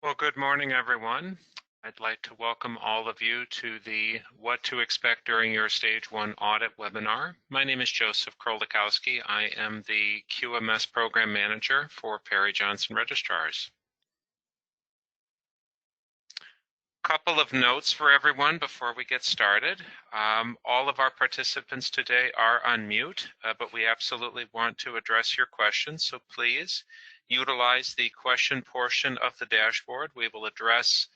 Well, good morning, everyone. I'd like to welcome all of you to the What to Expect During Your Stage 1 Audit webinar. My name is Joseph Krolikowski. I am the QMS Program Manager for Perry Johnson Registrars. Couple of notes for everyone before we get started. All of our participants today are on mute, but we absolutely want to address your questions, so please utilize the question portion of the dashboard. We will address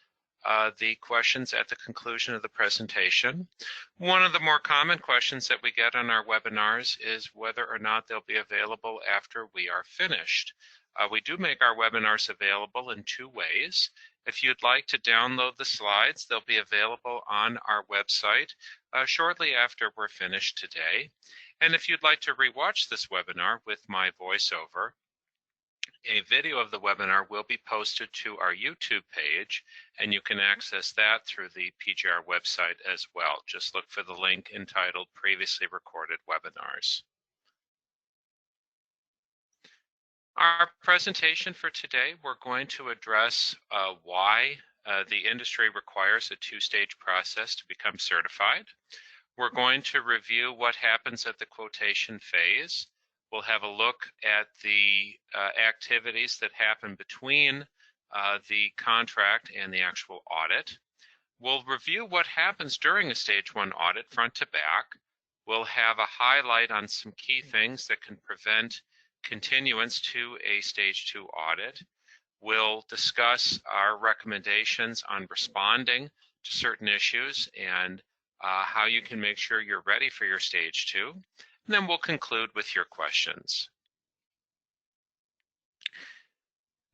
the questions at the conclusion of the presentation. One of the more common questions that we get on our webinars is whether or not they'll be available after we are finished. We do make our webinars available in two ways. If you'd like to download the slides, they'll be available on our website shortly after we're finished today. And if you'd like to rewatch this webinar with my voiceover, a video of the webinar will be posted to our YouTube page, and you can access that through the PGR website as well. Just look for the link entitled Previously Recorded Webinars. Our presentation for today, we're going to address why the industry requires a two-stage process to become certified. We're going to review what happens at the quotation phase. We'll have a look at the activities that happen between the contract and the actual audit. We'll review what happens during a Stage 1 audit front to back. We'll have a highlight on some key things that can prevent continuance to a Stage 2 audit. We'll discuss our recommendations on responding to certain issues and how you can make sure you're ready for your Stage 2. And then we'll conclude with your questions.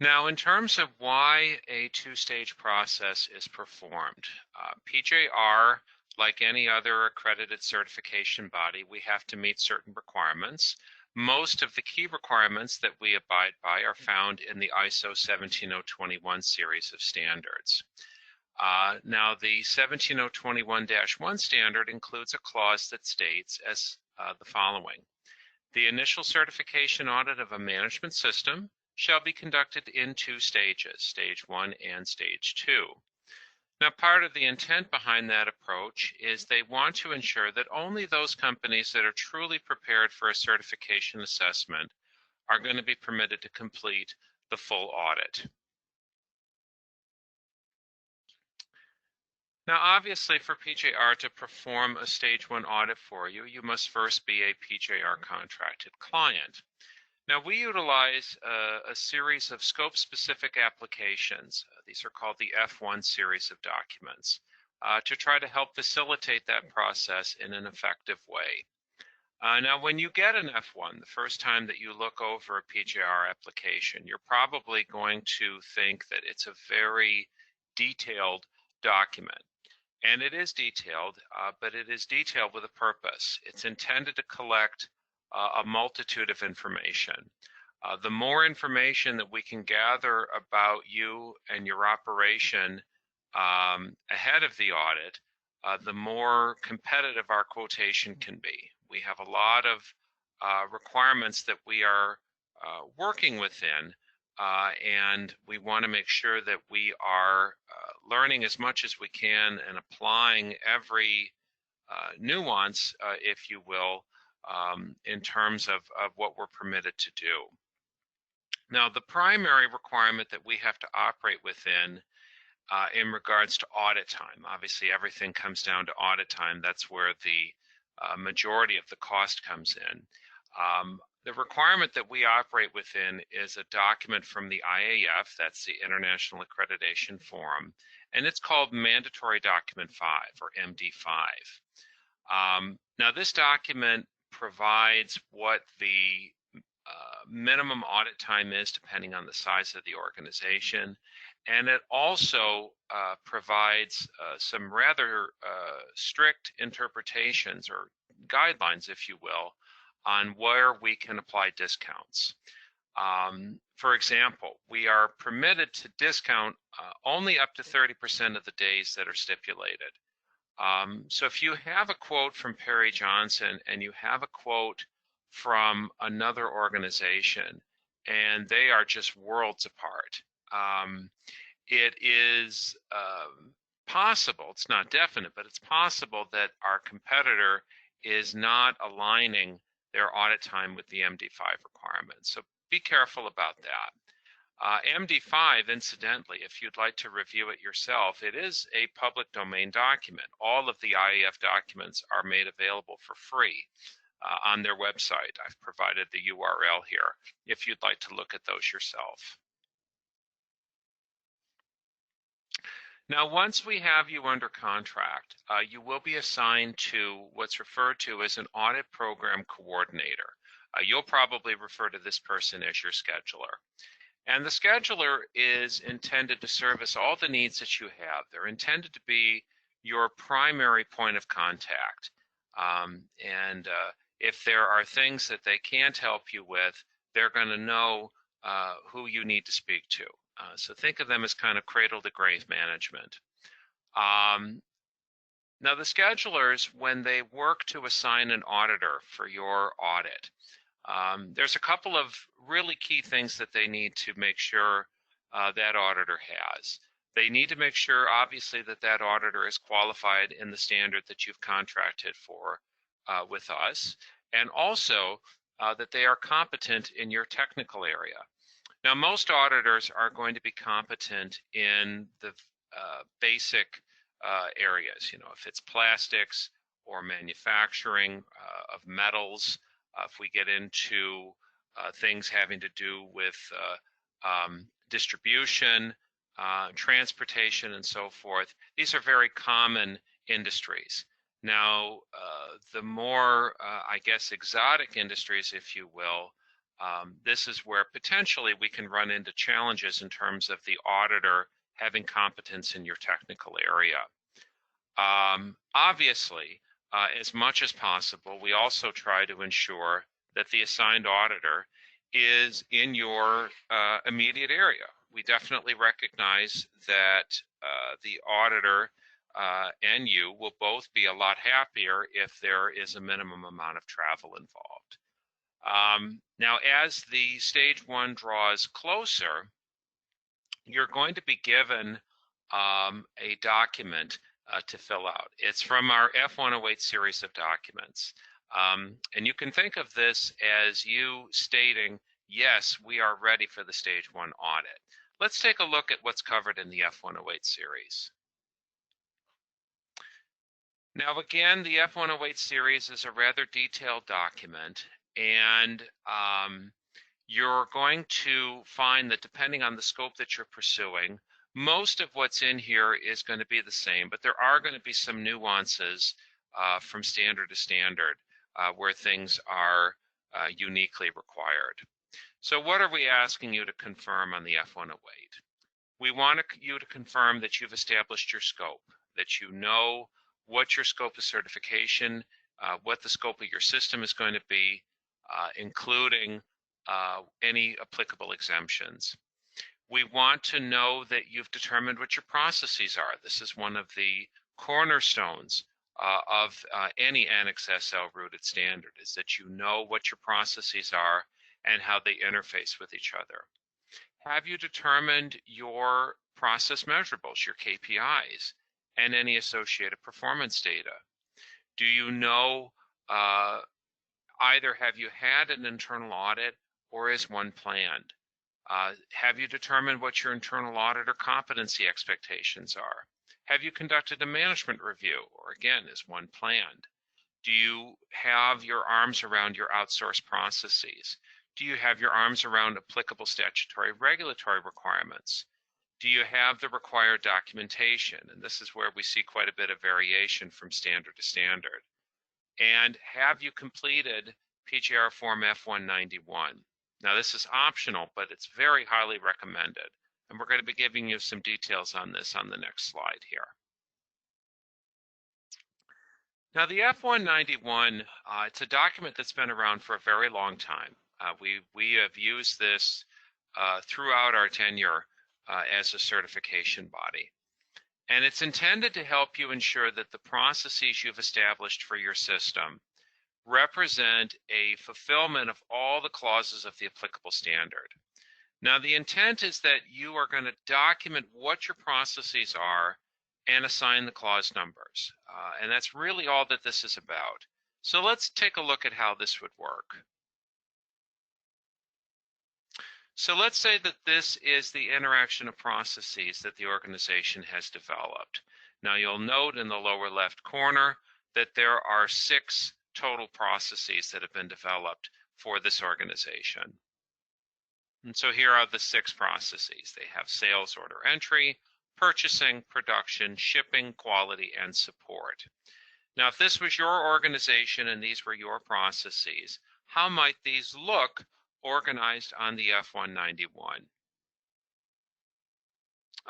Now, in terms of why a two-stage process is performed, PJR, like any other accredited certification body, we have to meet certain requirements. Most of the key requirements that we abide by are found in the ISO 17021 series of standards. Now, the 17021-1 standard includes a clause that states as the following: the initial certification audit of a management system shall be conducted in two stages, Stage 1 and Stage 2. Now, part of the intent behind that approach is they want to ensure that only those companies that are truly prepared for a certification assessment are going to be permitted to complete the full audit. Now, obviously, for PJR to perform a Stage 1 audit for you, you must first be a PJR contracted client. Now, we utilize a series of scope-specific applications. These are called the F1 series of documents to try to help facilitate that process in an effective way. Now, when you get an F1, the first time that you look over a PJR application, you're probably going to think that it's a very detailed document. And it is detailed, but it is detailed with a purpose. It's intended to collect a multitude of information. The more information that we can gather about you and your operation ahead of the audit, the more competitive our quotation can be. We have a lot of requirements that we are working within, and we want to make sure that we are learning as much as we can and applying every nuance, if you will, in terms of what we're permitted to do. Now, the primary requirement that we have to operate within in regards to audit time, obviously everything comes down to audit time. That's where the majority of the cost comes in. The requirement that we operate within is a document from the IAF, that's the International Accreditation Forum, and it's called Mandatory Document 5, or MD5. Now, this document provides what the minimum audit time is depending on the size of the organization, and it also provides some rather strict interpretations or guidelines, if you will, on where we can apply discounts. For example, we are permitted to discount only up to 30% of the days that are stipulated. So if you have a quote from Perry Johnson and you have a quote from another organization and they are just worlds apart, it is possible, it's not definite, but it's possible that our competitor is not aligning their audit time with the MD5 requirements. So be careful about that. MD5, incidentally, if you'd like to review it yourself, it is a public domain document. All of the IAF documents are made available for free on their website. I've provided the URL here if you'd like to look at those yourself. Now, once we have you under contract, you will be assigned to what's referred to as an audit program coordinator. You'll probably refer to this person as your scheduler. And the scheduler is intended to service all the needs that you have. They're intended to be your primary point of contact. If there are things that they can't help you with, they're going to know who you need to speak to. So think of them as kind of cradle to grave management. Now the schedulers, when they work to assign an auditor for your audit, there's a couple of really key things that they need to make sure that auditor has. They need to make sure, obviously, that that auditor is qualified in the standard that you've contracted for with us, and also that they are competent in your technical area. Now, most auditors are going to be competent in the basic areas, you know, if it's plastics or manufacturing of metals, if we get into things having to do with distribution, transportation, and so forth. These are very common industries. Now, the more, I guess, exotic industries, if you will, this is where potentially we can run into challenges in terms of the auditor having competence in your technical area. Obviously, as much as possible, we also try to ensure that the assigned auditor is in your immediate area. We definitely recognize that the auditor and you will both be a lot happier if there is a minimum amount of travel involved. Now, as the stage 1 draws closer, you're going to be given a document to fill out. It's from our F108 series of documents. And you can think of this as you stating, yes, we are ready for the stage 1 audit. Let's take a look at what's covered in the F108 series. Now again, the F108 series is a rather detailed document, and you're going to find that depending on the scope that you're pursuing, most of what's in here is going to be the same, but there are going to be some nuances from standard to standard where things are uniquely required. So what are we asking you to confirm on the F108? We want you to confirm that you've established your scope, that you know what your scope of certification, what the scope of your system is going to be, including any applicable exemptions. We want to know that you've determined what your processes are. This is one of the cornerstones of any Annex SL rooted standard, is that you know what your processes are and how they interface with each other. Have you determined your process measurables, your KPIs, and any associated performance data? Do you know, either have you had an internal audit or is one planned? Have you determined what your internal auditor competency expectations are? Have you conducted a management review, or again, is one planned? Do you have your arms around your outsourced processes? Do you have your arms around applicable statutory regulatory requirements? Do you have the required documentation? And this is where we see quite a bit of variation from standard to standard. And have you completed PJR Form F191? Now this is optional, but it's very highly recommended. And we're going to be giving you some details on this on the next slide here. Now the F191, it's a document that's been around for a very long time. We have used this throughout our tenure as a certification body. And it's intended to help you ensure that the processes you've established for your system represent a fulfillment of all the clauses of the applicable standard. Now, the intent is that you are going to document what your processes are and assign the clause numbers. And that's really all that this is about. So let's take a look at how this would work. So let's say that this is the interaction of processes that the organization has developed. Now you'll note in the lower left corner that there are 6 total processes that have been developed for this organization. And so here are the 6 processes. They have sales order entry, purchasing, production, shipping, quality, and support. Now, if this was your organization and these were your processes, how might these look organized on the F-191?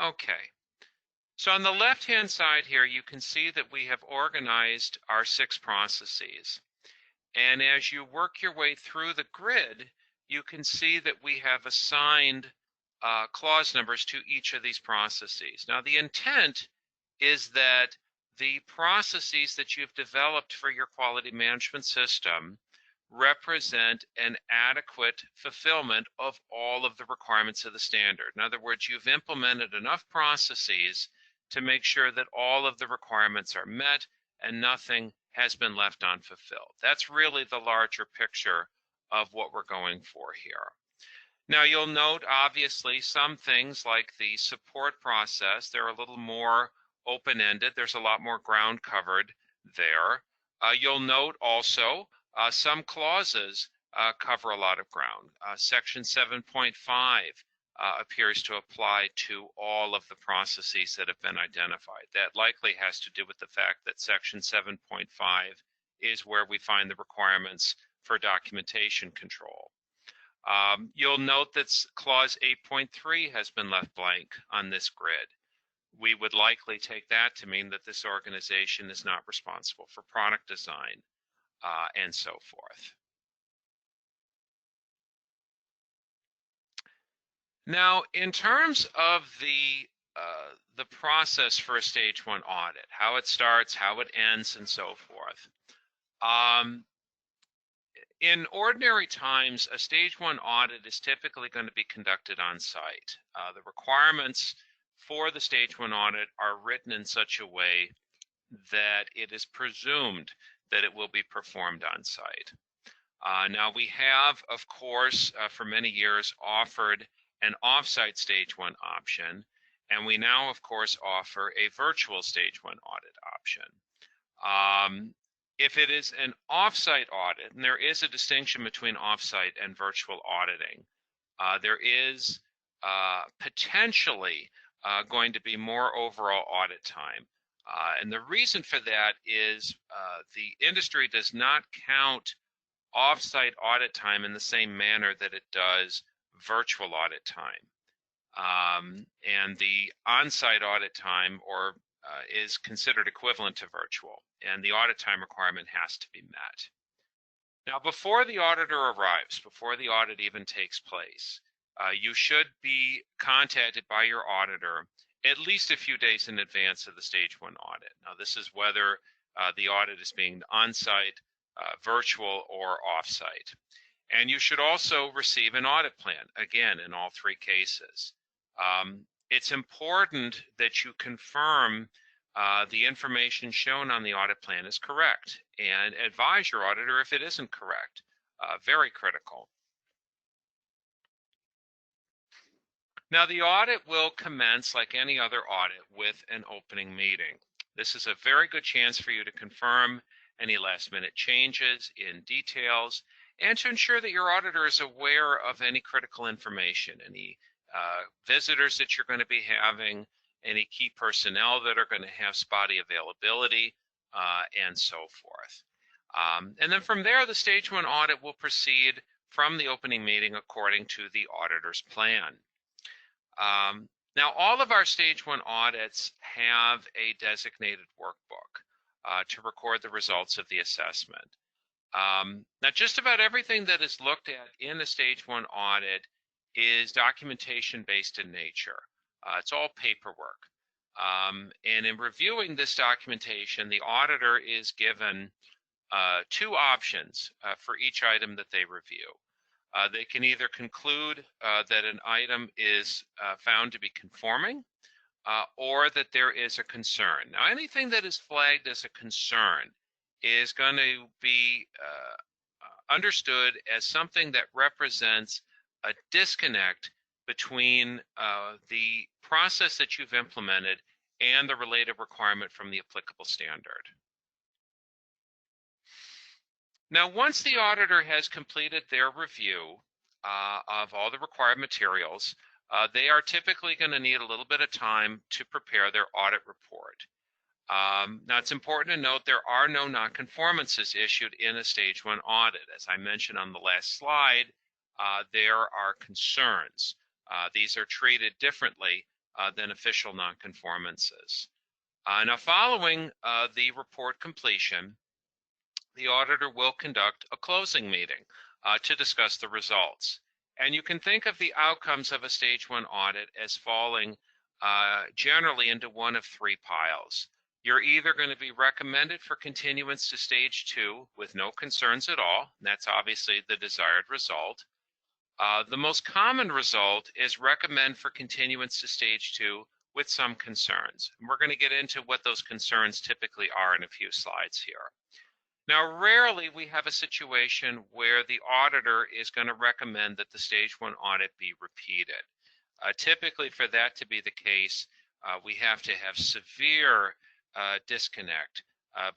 Okay, so on the left-hand side here, you can see that we have organized our 6 processes. And as you work your way through the grid, you can see that we have assigned clause numbers to each of these processes. Now, the intent is that the processes that you've developed for your quality management system represent an adequate fulfillment of all of the requirements of the standard. In other words, you've implemented enough processes to make sure that all of the requirements are met and nothing has been left unfulfilled. That's really the larger picture of what we're going for here. Now you'll note, obviously, some things like the support process, they're a little more open-ended. There's a lot more ground covered there. You'll note also some clauses cover a lot of ground. Section 7.5 appears to apply to all of the processes that have been identified. That likely has to do with the fact that Section 7.5 is where we find the requirements for documentation control. You'll note that clause 8.3 has been left blank on this grid. We would likely take that to mean that this organization is not responsible for product design and so forth. Now, in terms of the process for a stage 1 audit, how it starts, how it ends, and so forth. In ordinary times, a stage 1 audit is typically going to be conducted on site. The requirements for the stage 1 audit are written in such a way that it is presumed that it will be performed on site. Now we have, of course, for many years offered an off-site stage 1 option, and we now, of course, offer a virtual stage 1 audit option. If it is an off-site audit, and there is a distinction between off-site and virtual auditing, there is potentially going to be more overall audit time. And the reason for that is the industry does not count off-site audit time in the same manner that it does virtual audit time. And the on-site audit time is considered equivalent to virtual, and the audit time requirement has to be met. Now, before the auditor arrives, before the audit even takes place, you should be contacted by your auditor at least a few days in advance of the stage 1 audit. Now, this is whether the audit is being on-site, virtual, or off-site. And you should also receive an audit plan, again, in all 3 cases. It's important that you confirm the information shown on the audit plan is correct, and advise your auditor if it isn't correct. Very critical. Now, the audit will commence like any other audit with an opening meeting. This is a very good chance for you to confirm any last-minute changes in details and to ensure that your auditor is aware of any critical information, any visitors that you're going to be having, any key personnel that are going to have spotty availability, and so forth. And then from there, the stage 1 audit will proceed from the opening meeting according to the auditor's plan. Now, all of our stage 1 audits have a designated workbook to record the results of the assessment. Now, just about everything that is looked at in a stage 1 audit is documentation based in nature. It's all paperwork. And in reviewing this documentation, the auditor is given 2 options for each item that they review. They can either conclude that an item is found to be conforming or that there is a concern. Now, anything that is flagged as a concern is going to be understood as something that represents a disconnect between the process that you've implemented and the related requirement from the applicable standard. Now, once the auditor has completed their review of all the required materials, they are typically going to need a little bit of time to prepare their audit report. Now, it's important to note there are no nonconformances issued in a Stage 1 audit. As I mentioned on the last slide, there are concerns. These are treated differently than official nonconformances. Now, following the report completion, the auditor will conduct a closing meeting to discuss the results. And you can think of the outcomes of a Stage 1 audit as falling generally into one of three piles. You're either going to be recommended for continuance to Stage 2 with no concerns at all, and that's obviously the desired result. The most common result is recommend for continuance to Stage 2 with some concerns. And we're going to get into what those concerns typically are in a few slides here. Now, rarely we have a situation where the auditor is going to recommend that the Stage 1 audit be repeated. Typically, for that to be the case, we have to have severe disconnect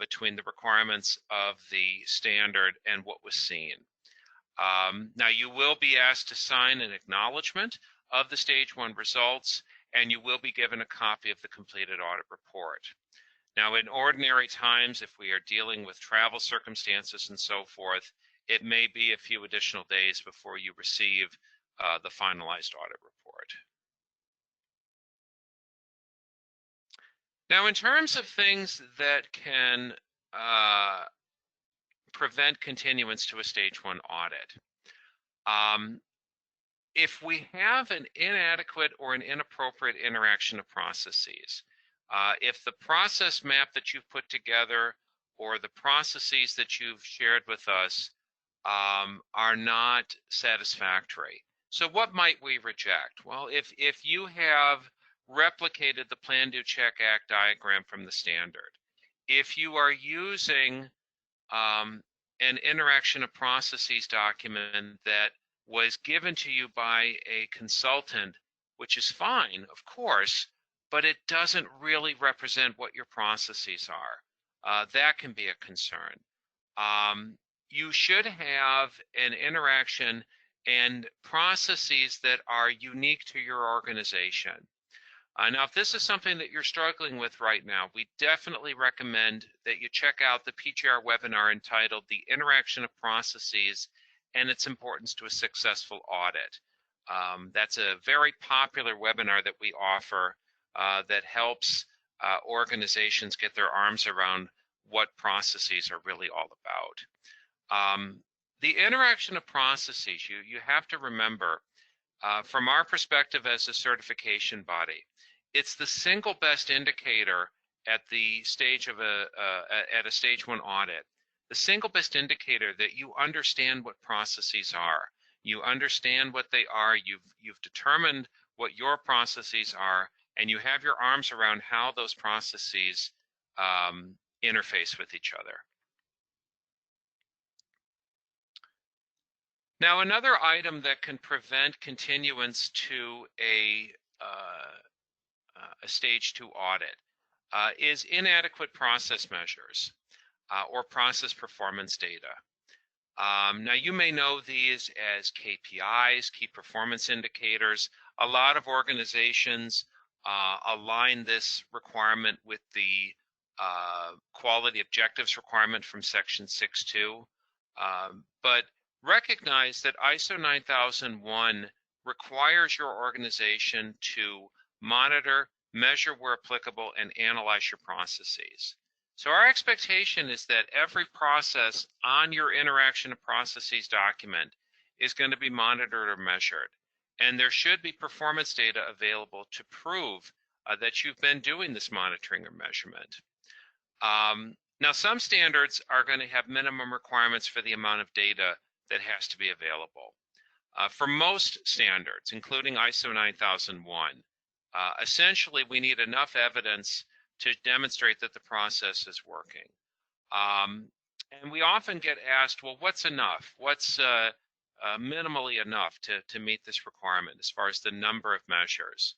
between the requirements of the standard and what was seen. Now, you will be asked to sign an acknowledgement of the Stage 1 results, and you will be given a copy of the completed audit report. Now, in ordinary times, if we are dealing with travel circumstances and so forth, it may be a few additional days before you receive the finalized audit report. Now, in terms of things that can prevent continuance to a Stage 1 audit, if we have an inadequate or an inappropriate interaction of processes, if the process map that you've put together or the processes that you've shared with us are not satisfactory. So what might we reject? Well, if you have replicated the Plan, Do, Check, Act diagram from the standard, if you are using an interaction of processes document that was given to you by a consultant, which is fine, of course, but it doesn't really represent what your processes are. That can be a concern. You should have an interaction and processes that are unique to your organization. Now, if this is something that you're struggling with right now, we definitely recommend that you check out the PGR webinar entitled The Interaction of Processes and Its Importance to a Successful Audit. That's a very popular webinar that we offer that helps organizations get their arms around what processes are really all about. The interaction of processes, you have to remember, from our perspective as a certification body, it's the single best indicator at the stage of at a Stage 1 audit. The single best indicator that you understand what processes are. You understand what they are. You've determined what your processes are, and you have your arms around how those processes interface with each other. Now, another item that can prevent continuance to a Stage 2 audit is inadequate process measures or process performance data. Now, you may know these as KPIs, key performance indicators. A lot of organizations align this requirement with the quality objectives requirement from Section 6.2, but recognize that ISO 9001 requires your organization to monitor, measure where applicable, and analyze your processes. So our expectation is that every process on your interaction of processes document is going to be monitored or measured. And there should be performance data available to prove that you've been doing this monitoring or measurement. Now, some standards are going to have minimum requirements for the amount of data that has to be available. For most standards, including ISO 9001, essentially we need enough evidence to demonstrate that the process is working. And we often get asked, well, what's enough? What's minimally enough to meet this requirement as far as the number of measures?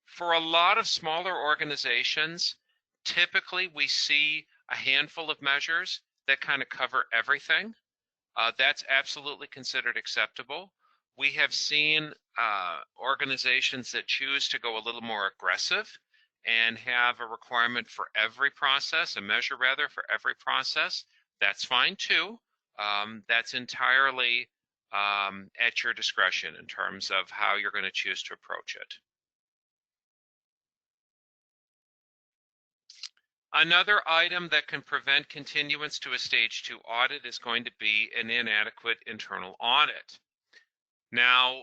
For a lot of smaller organizations, typically we see a handful of measures that kind of cover everything. That's absolutely considered acceptable. We have seen organizations that choose to go a little more aggressive and have a requirement for every process, a measure rather for every process. That's fine too. That's entirely at your discretion in terms of how you're going to choose to approach it. Another item that can prevent continuance to a stage 2 audit is going to be an inadequate internal audit. Now,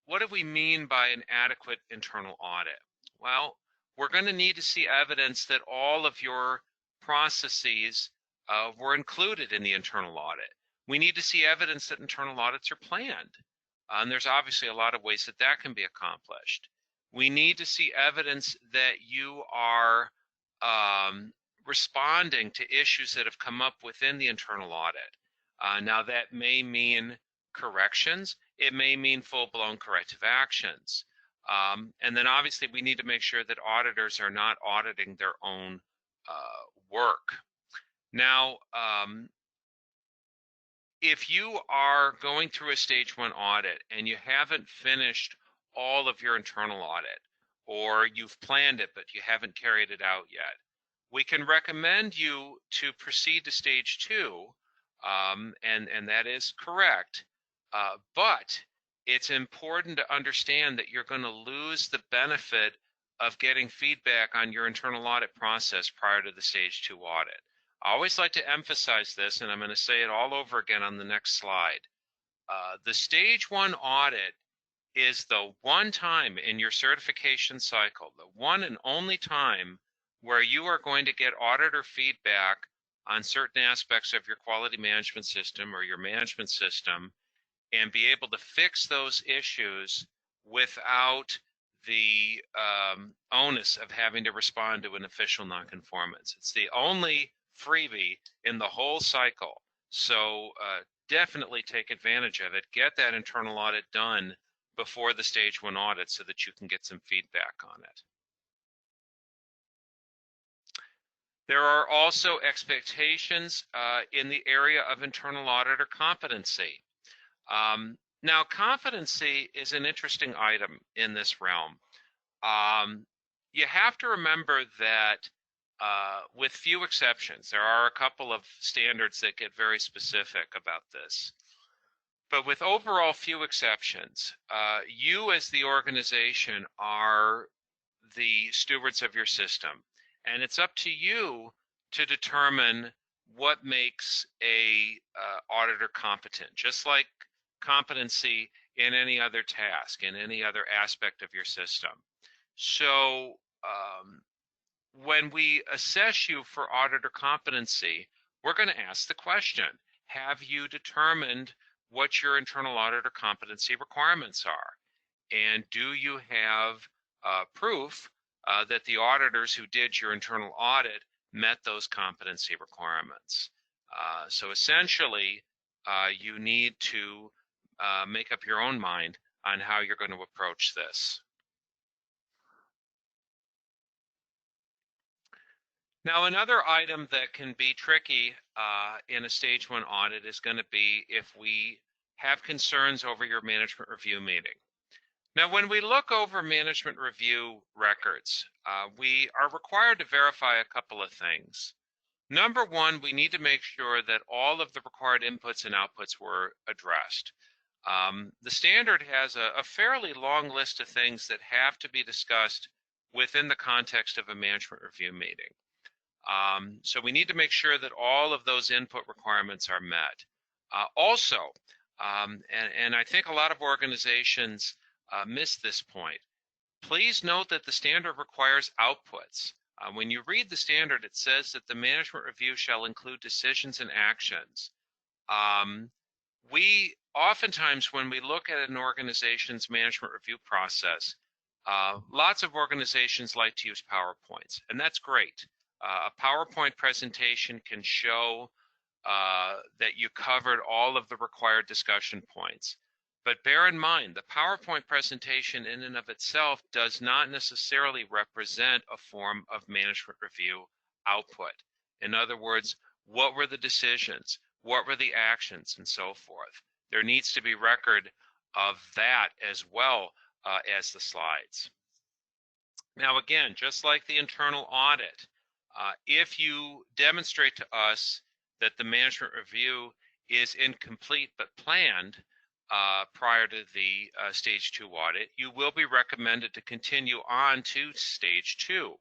what do we mean by an adequate internal audit? Well, we're going to need to see evidence that all of your processes were included in the internal audit. We need to see evidence that internal audits are planned. And there's obviously a lot of ways that that can be accomplished. We need to see evidence that you are responding to issues that have come up within the internal audit. Now that may mean corrections, it may mean full-blown corrective actions. And then obviously we need to make sure that auditors are not auditing their own work. Now, if you are going through a stage 1 audit and you haven't finished all of your internal audit, or you've planned it but you haven't carried it out yet, we can recommend you to proceed to stage 2, and that is correct, but it's important to understand that you're going to lose the benefit of getting feedback on your internal audit process prior to the stage 2 audit. I always like to emphasize this, and I'm going to say it all over again on the next slide. The stage 1 audit is the one time in your certification cycle, the one and only time where you are going to get auditor feedback on certain aspects of your quality management system or your management system and be able to fix those issues without the onus of having to respond to an official nonconformance. It's the only freebie in the whole cycle. So definitely take advantage of it. Get that internal audit done before the stage 1 audit so that you can get some feedback on it. There are also expectations in the area of internal auditor competency. Now, competency is an interesting item in this realm. You have to remember that with few exceptions, there are a couple of standards that get very specific about this. But with overall few exceptions, you as the organization are the stewards of your system. And it's up to you to determine what makes a auditor competent, just like competency in any other task, in any other aspect of your system. So when we assess you for auditor competency, we're going to ask the question, have you determined what your internal auditor competency requirements are? And do you have proof that the auditors who did your internal audit met those competency requirements? So essentially, you need to make up your own mind on how you're going to approach this. Now, another item that can be tricky in a stage 1 audit is going to be if we have concerns over your management review meeting. Now, when we look over management review records, we are required to verify a couple of things. Number one, we need to make sure that all of the required inputs and outputs were addressed. The standard has a fairly long list of things that have to be discussed within the context of a management review meeting. So we need to make sure that all of those input requirements are met. Also, and I think a lot of organizations miss this point, please note that the standard requires outputs. When you read the standard, it says that the management review shall include decisions and actions. We oftentimes when we look at an organization's management review process, lots of organizations like to use PowerPoints, and that's great. A PowerPoint presentation can show that you covered all of the required discussion points. But bear in mind, the PowerPoint presentation in and of itself does not necessarily represent a form of management review output. In other words, what were the decisions? What were the actions, and so forth? There needs to be record of that as well as the slides. Now again, just like the internal audit, if you demonstrate to us that the management review is incomplete but planned prior to the stage 2 audit, you will be recommended to continue on to stage 2.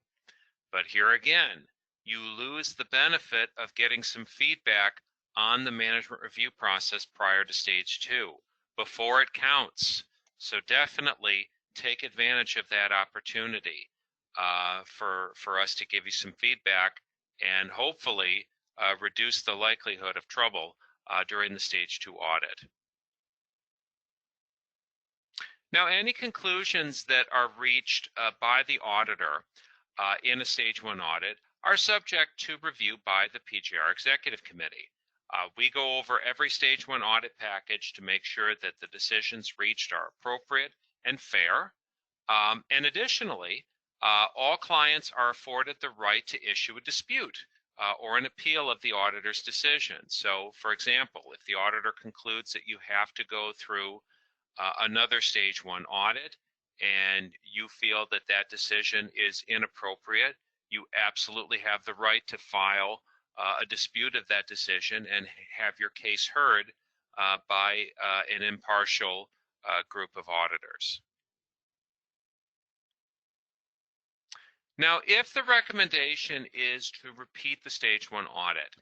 But here again, you lose the benefit of getting some feedback on the management review process prior to stage 2 before it counts. So definitely take advantage of that opportunity for us to give you some feedback and hopefully reduce the likelihood of trouble during the stage 2 audit. Now, any conclusions that are reached by the auditor in a stage 1 audit are subject to review by the PJR Executive Committee. We go over every stage 1 audit package to make sure that the decisions reached are appropriate and fair. And additionally, all clients are afforded the right to issue a dispute or an appeal of the auditor's decision. So, for example, if the auditor concludes that you have to go through another stage 1 audit and you feel that that decision is inappropriate, you absolutely have the right to file a dispute of that decision and have your case heard by an impartial group of auditors. Now, if the recommendation is to repeat the stage 1 audit,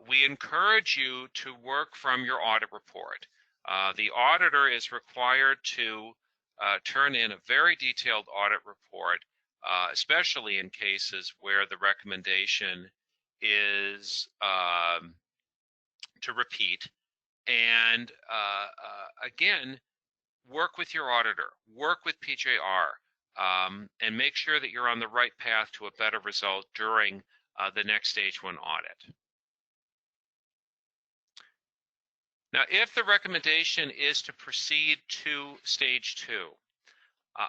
we encourage you to work from your audit report. The auditor is required to turn in a very detailed audit report, especially in cases where the recommendation is to repeat. And again, work with your auditor, work with PJR, and make sure that you're on the right path to a better result during the next stage 1 audit. Now, if the recommendation is to proceed to stage 2,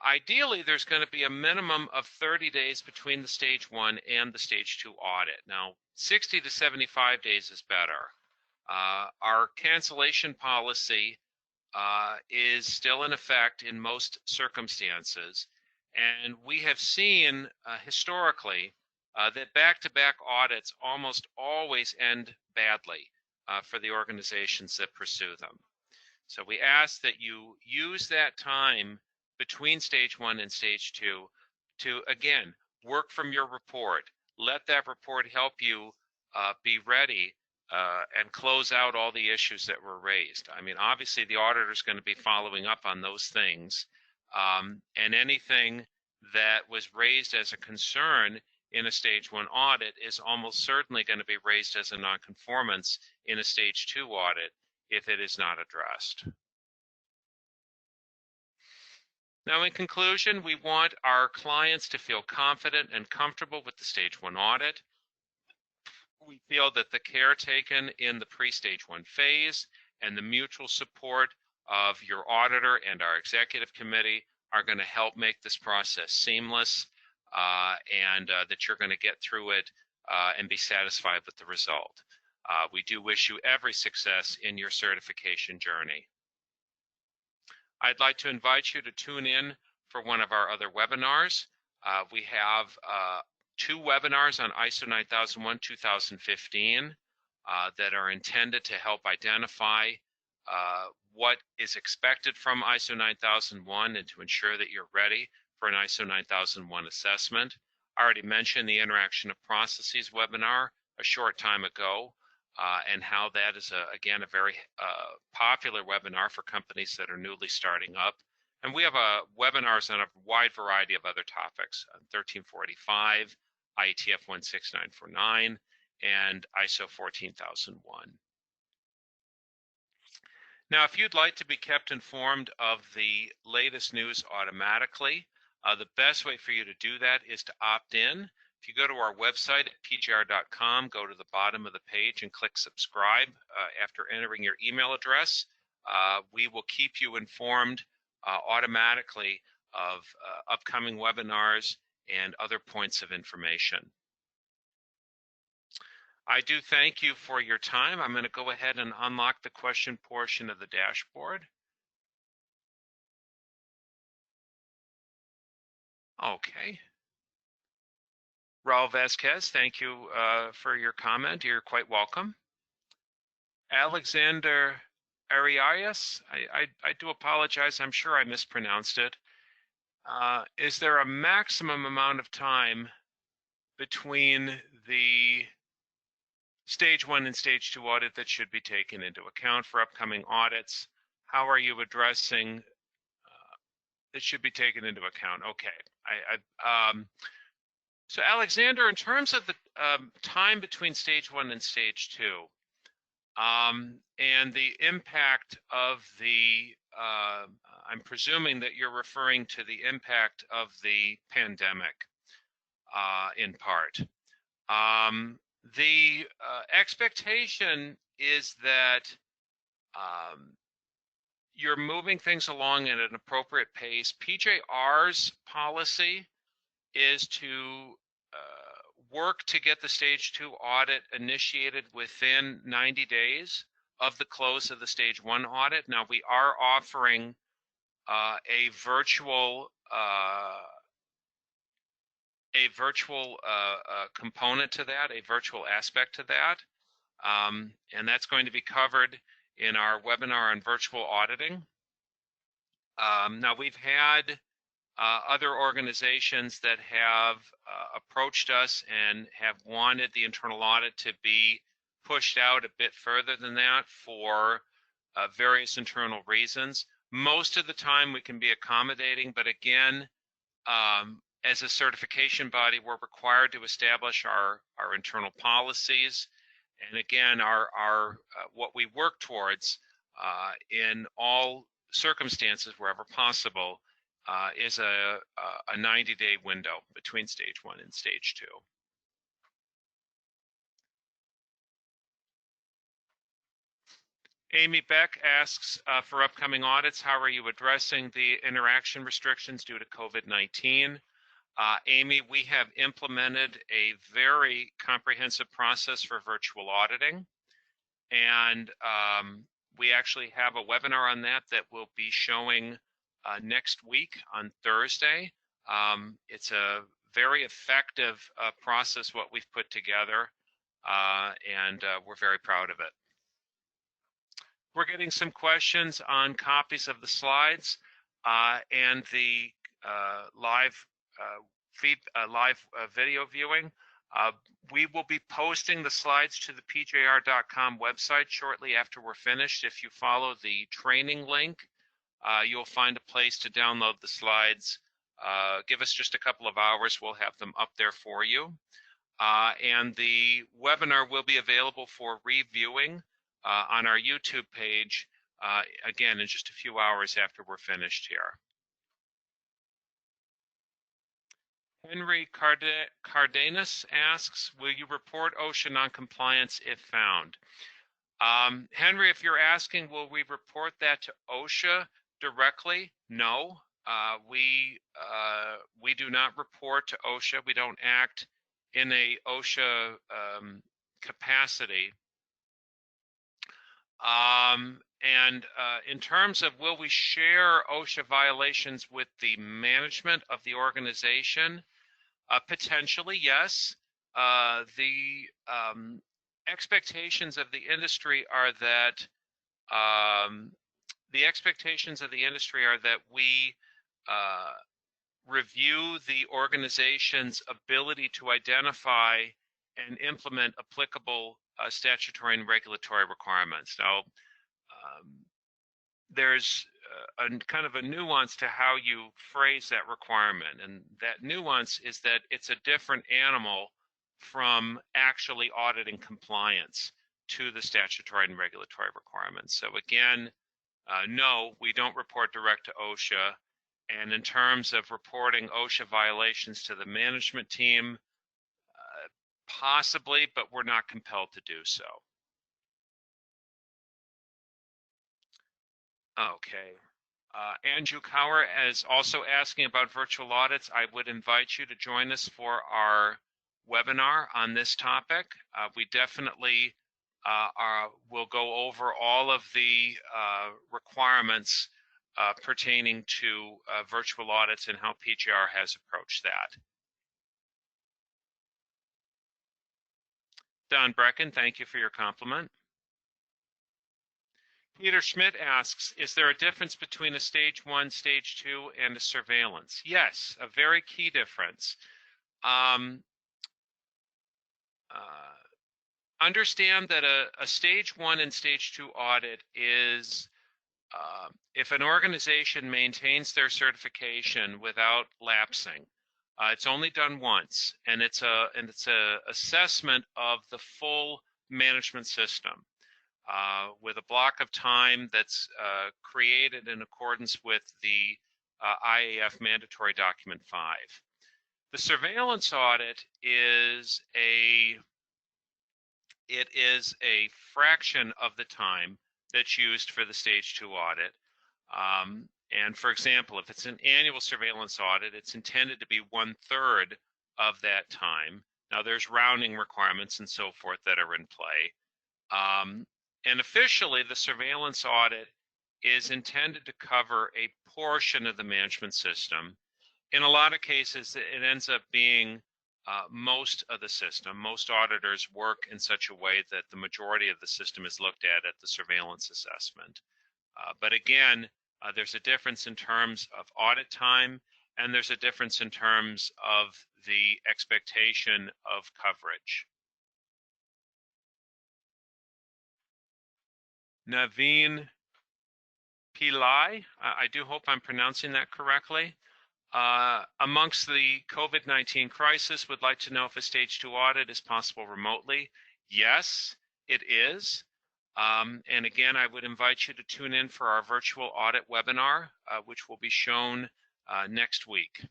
ideally there's going to be a minimum of 30 days between the stage 1 and the stage 2 audit. Now, 60 to 75 days is better. Our cancellation policy is still in effect in most circumstances, and we have seen historically that back-to-back audits almost always end badly for the organizations that pursue them. So we ask that you use that time between stage 1 and stage 2 to, again, work from your report. Let that report help you be ready and close out all the issues that were raised. I mean, obviously the auditor is going to be following up on those things, and anything that was raised as a concern in a stage 1 audit is almost certainly going to be raised as a nonconformance in a stage 2 audit if it is not addressed. Now, in conclusion, we want our clients to feel confident and comfortable with the stage 1 audit. We feel that the care taken in the pre-stage 1 phase and the mutual support of your auditor and our executive committee are going to help make this process seamless, and that you're going to get through it and be satisfied with the result. We do wish you every success in your certification journey. I'd like to invite you to tune in for one of our other webinars. We have 2 webinars on ISO 9001-2015 that are intended to help identify what is expected from ISO 9001 and to ensure that you're ready for an ISO 9001 assessment. I already mentioned the Interaction of Processes webinar a short time ago, and how that is, again, a very popular webinar for companies that are newly starting up. And we have webinars on a wide variety of other topics, 1345, IETF 16949, and ISO 14001. Now, if you'd like to be kept informed of the latest news automatically, the best way for you to do that is to opt in. If you go to our website at pgr.com, go to the bottom of the page and click subscribe after entering your email address. We will keep you informed automatically of upcoming webinars and other points of information. I do thank you for your time. I'm going to go ahead and unlock the question portion of the dashboard. Okay. Raul Vasquez, thank you for your comment. You're quite welcome. Alexander Arias, I do apologize. I'm sure I mispronounced it. Is there a maximum amount of time between the Stage 1 and Stage 2 audit that should be taken into account for upcoming audits? How are you addressing that should be taken into account? Okay. So Alexander, in terms of the time between Stage 1 and Stage 2, and the impact of the, I'm presuming that you're referring to the impact of the pandemic in part. The expectation is that you're moving things along at an appropriate pace. PJR's policy is to work to get the Stage 2 audit initiated within 90 days of the close of the Stage 1 audit. Now, we are offering a virtual component to that, a virtual aspect to that, and that's going to be covered in our webinar on virtual auditing. Now, we've had other organizations that have approached us and have wanted the internal audit to be pushed out a bit further than that for various internal reasons. Most of the time we can be accommodating, but again, as a certification body, we're required to establish our internal policies. And again, what we work towards in all circumstances, wherever possible, is a 90-day window between Stage 1 and Stage 2. Amy Beck asks, for upcoming audits, how are you addressing the interaction restrictions due to COVID-19? Amy, we have implemented a very comprehensive process for virtual auditing, and we actually have a webinar on that will be showing next week on Thursday. It's a very effective process what we've put together, and we're very proud of it. We're getting some questions on copies of the slides and the live video viewing. We will be posting the slides to the pjr.com website shortly after we're finished. If you follow the training link, you'll find a place to download the slides. Give us just a couple of hours, we'll have them up there for you. And the webinar will be available for reviewing on our YouTube page, again, in just a few hours after we're finished here. Henry Cardenas asks, will you report OSHA noncompliance if found? Henry, if you're asking, will we report that to OSHA directly? No, we do not report to OSHA. We don't act in a OSHA capacity. In terms of will we share OSHA violations with the management of the organization, potentially, yes. The expectations of the industry are that we review the organization's ability to identify and implement applicable statutory and regulatory requirements. Now, there's kind of a nuance to how you phrase that requirement, and that nuance is that it's a different animal from actually auditing compliance to the statutory and regulatory requirements. So again, No, we don't report direct to OSHA. And in terms of reporting OSHA violations to the management team, possibly, but we're not compelled to do so. Okay. Andrew Cower is also asking about virtual audits. I would invite you to join us for our webinar on this topic. We definitely will go over all of the requirements pertaining to virtual audits and how PJR has approached that. Don Brecken, thank you for your compliment. Peter Schmidt asks, is there a difference between a stage 1, stage 2, and a surveillance? Yes, a very key difference. Understand that a stage 1 and stage 2 audit is if an organization maintains their certification without lapsing. It's only done once, and it's a assessment of the full management system. With a block of time that's created in accordance with the IAF mandatory document 5. The surveillance audit is a fraction of the time that's used for the stage 2 audit. And for example, if it's an annual surveillance audit, it's intended to be 1/3 of that time. Now there's rounding requirements and so forth that are in play. And officially, the surveillance audit is intended to cover a portion of the management system. In a lot of cases, it ends up being most of the system. Most auditors work in such a way that the majority of the system is looked at the surveillance assessment. But again, there's a difference in terms of audit time, and there's a difference in terms of the expectation of coverage. Naveen Pillai, I do hope I'm pronouncing that correctly. Amongst the COVID-19 crisis, would like to know if a stage 2 audit is possible remotely. Yes, it is. And again, I would invite you to tune in for our virtual audit webinar, which will be shown next week.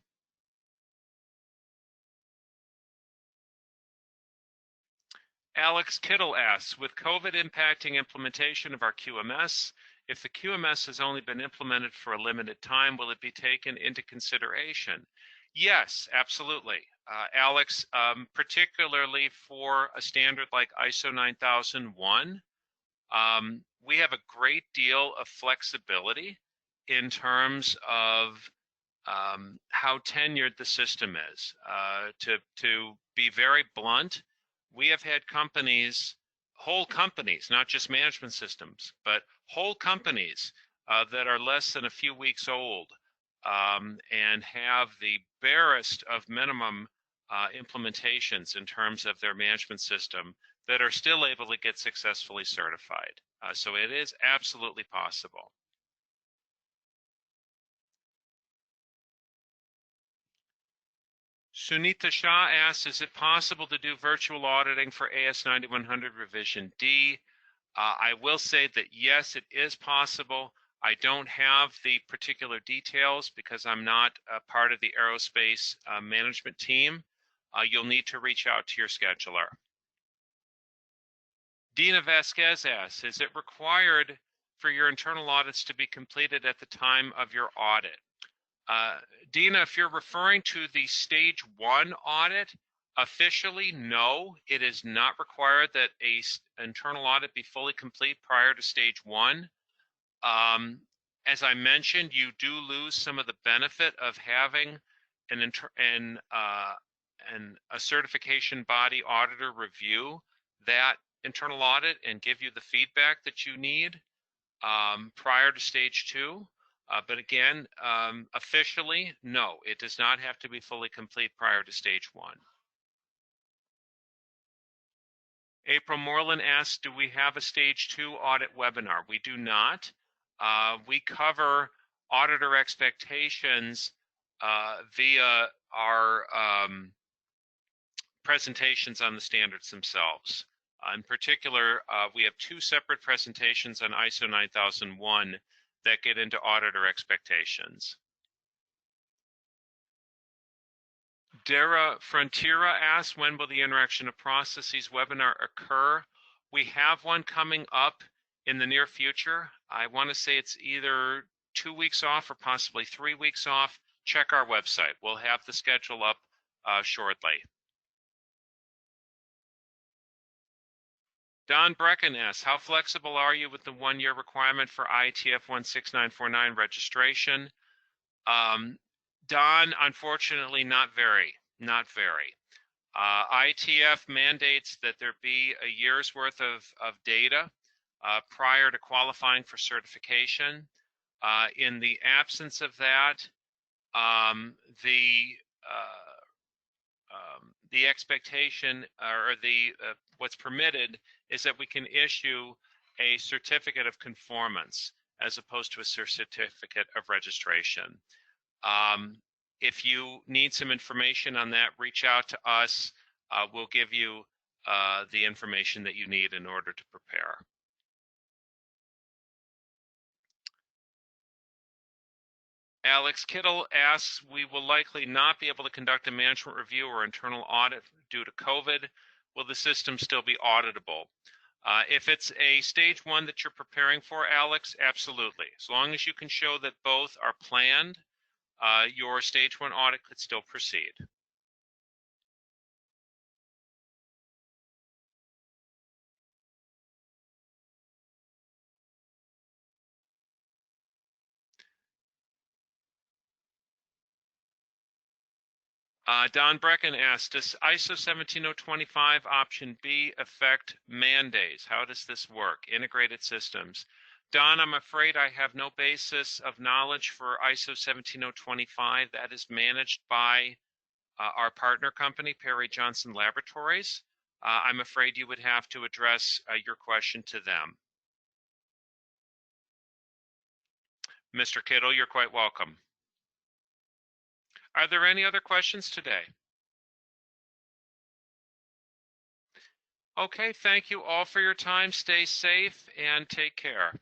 Alex Kittle asks, with COVID impacting implementation of our QMS, if the QMS has only been implemented for a limited time, will it be taken into consideration? Yes, absolutely. Alex, particularly for a standard like ISO 9001, we have a great deal of flexibility in terms of how tenured the system is. To be very blunt, we have had companies, whole companies, not just management systems, but whole companies that are less than a few weeks old and have the barest of minimum implementations in terms of their management system that are still able to get successfully certified. So it is absolutely possible. Sunita Shah asks, is it possible to do virtual auditing for AS 9100 Revision D? I will say that yes, it is possible. I don't have the particular details because I'm not a part of the aerospace management team. You'll need to reach out to your scheduler. Dina Vasquez asks, is it required for your internal audits to be completed at the time of your audit? Dina, if you're referring to the stage 1 audit, officially, no, it is not required that an internal audit be fully complete prior to stage 1. As I mentioned, you do lose some of the benefit of having a certification body auditor review that internal audit and give you the feedback that you need prior to stage 2. But again, officially, no, it does not have to be fully complete prior to stage 1. April Moreland asks, do we have a stage 2 audit webinar? We do not. We cover auditor expectations via our presentations on the standards themselves. In particular, we have 2 separate presentations on ISO 9001 that get into auditor expectations. Dara Frontiera asks, when will the Interaction of Processes webinar occur? We have one coming up in the near future. I want to say it's either 2 weeks off or possibly 3 weeks off. Check our website. We'll have the schedule up shortly. Don Brecken asks, how flexible are you with the 1-year requirement for ITF 16949 registration? Don, unfortunately, not very. ITF mandates that there be a year's worth of data prior to qualifying for certification. In the absence of that, the expectation or what's permitted is that we can issue a certificate of conformance as opposed to a certificate of registration. If you need some information on that, reach out to us. We'll give you the information that you need in order to prepare. Alex Kittle asks, we will likely not be able to conduct a management review or internal audit due to COVID. Will the system still be auditable? If it's a stage 1 that you're preparing for, Alex, absolutely. As long as you can show that both are planned, your stage 1 audit could still proceed. Don Brecken asked, does ISO 17025 option B affect mandates? How does this work? Integrated systems. Don, I'm afraid I have no basis of knowledge for ISO 17025. That is managed by our partner company, Perry Johnson Laboratories. I'm afraid you would have to address your question to them. Mr. Kittle, you're quite welcome. Are there any other questions today? Okay, thank you all for your time. Stay safe and take care.